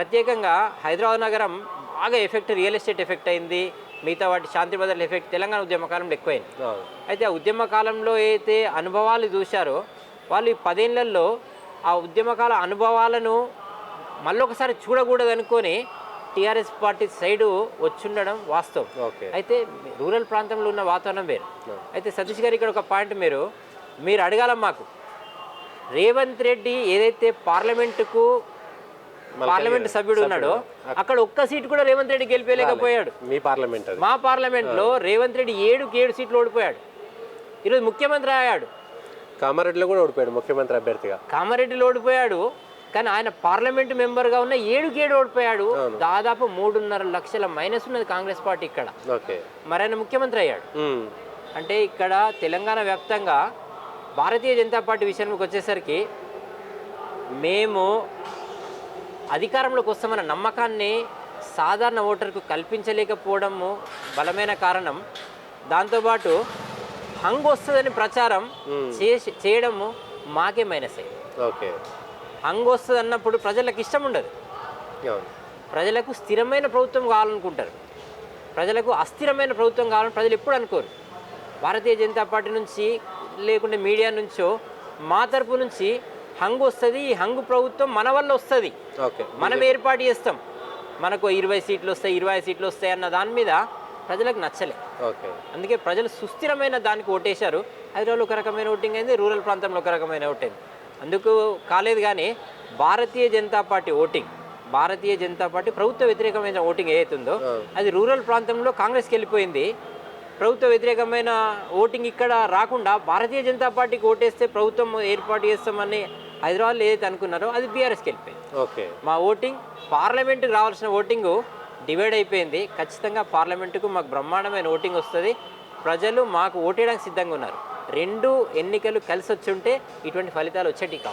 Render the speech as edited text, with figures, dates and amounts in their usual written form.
ప్రత్యేకంగా హైదరాబాద్ నగరం బాగా ఎఫెక్ట్ రియల్ ఎస్టేట్ ఎఫెక్ట్ అయింది. మిగతా వాటి శాంతి భద్రతల ఎఫెక్ట్ తెలంగాణ ఉద్యమ కాలంలో ఎక్కువైంది. అయితే ఆ ఉద్యమ కాలంలో అయితే అనుభవాలు చూశారో వాళ్ళు ఈ 10 ఏళ్లలో ఆ ఉద్యమకాల అనుభవాలను మళ్ళొకసారి చూడకూడదు అనుకొని టీఆర్ఎస్ పార్టీ సైడు వచ్చుండడం వాస్తవం. అయితే రూరల్ ప్రాంతంలో ఉన్న వాతావరణం వేరు. అయితే సతీష్ గారు ఇక్కడ ఒక పాయింట్ మీరు అడగాల మాకు, రేవంత్ రెడ్డి ఏదైతే పార్లమెంటు సభ్యుడు ఉన్నాడో అక్కడ ఒక్క సీటు కూడా రేవంత్ రెడ్డి గెలిపేయలేకపోయాడు. మా పార్లమెంట్లో రేవంత్ రెడ్డి 7 సీట్లు ఓడిపోయాడు. ఈరోజు ముఖ్యమంత్రి అయ్యాడు. కామారెడ్డిలో కూడా ఓడిపోయాడు ముఖ్యమంత్రి అభ్యర్థిగా. కామారెడ్డిలో ఓడిపోయాడు, కానీ ఆయన పార్లమెంటు మెంబర్గా ఉన్న 7 ఓడిపోయాడు. దాదాపు 3.5 లక్షల మైనస్ ఉన్నది కాంగ్రెస్ పార్టీ ఇక్కడ. మరి ఆయన ముఖ్యమంత్రి అయ్యాడు. అంటే ఇక్కడ తెలంగాణ వ్యాప్తంగా భారతీయ జనతా పార్టీ విషయానికి వచ్చేసరికి మేము అధికారంలోకి వస్తామన్న నమ్మకాన్ని సాధారణ ఓటర్కు కల్పించలేకపోవడము బలమైన కారణం. దాంతోపాటు హంగ్ వస్తుందని ప్రచారం చేయడము మాకే మైనస్ అయ్యింది. హంగ్ వస్తుంది అన్నప్పుడు ప్రజలకు ఇష్టం ఉండదు. ప్రజలకు స్థిరమైన ప్రభుత్వం కావాలనుకుంటారు. ప్రజలకు అస్థిరమైన ప్రభుత్వం కావాలని ప్రజలు ఎప్పుడు అనుకోరు. భారతీయ జనతా పార్టీ నుంచి లేకుంటే మీడియా నుంచో మా తరపు నుంచి హంగ్ వస్తుంది, ఈ హంగు ప్రభుత్వం మన వల్ల వస్తుంది, మనం ఏర్పాటు చేస్తాం, మనకు 20 సీట్లు వస్తాయి 25 సీట్లు వస్తాయి అన్న దాని మీద ప్రజలకు నచ్చలే. అందుకే ప్రజలు సుస్థిరమైన దానికి ఓటేశారు. హైదరాబాద్లో ఒక రకమైన ఓటింగ్ అయింది, రూరల్ ప్రాంతంలో ఒక రకమైన ఓటింగ్ అందుకు కాలేదు. కానీ భారతీయ జనతా పార్టీ ప్రభుత్వ వ్యతిరేకమైన ఓటింగ్ ఏదైతుందో అది రూరల్ ప్రాంతంలో కాంగ్రెస్కి వెళ్ళిపోయింది. ప్రభుత్వ వ్యతిరేకమైన ఓటింగ్ ఇక్కడ రాకుండా భారతీయ జనతా పార్టీకి ఓటేస్తే ప్రభుత్వం ఏర్పాటు చేస్తామని హైదరాబాద్లో ఏదైతే అనుకున్నారో అది బీఆర్ఎస్కి వెళ్ళిపోయింది. మా ఓటింగ్ పార్లమెంటుకు రావాల్సిన ఓటింగు డివైడ్ అయిపోయింది. ఖచ్చితంగా పార్లమెంటుకు మాకు బ్రహ్మాండమైన ఓటింగ్ వస్తుంది. ప్రజలు మాకు ఓటేయడానికి సిద్ధంగా ఉన్నారు. 2 ఎన్నికలు కలిసి వచ్చి ఉంటే ఇటువంటి ఫలితాలు వచ్చేటి కావు.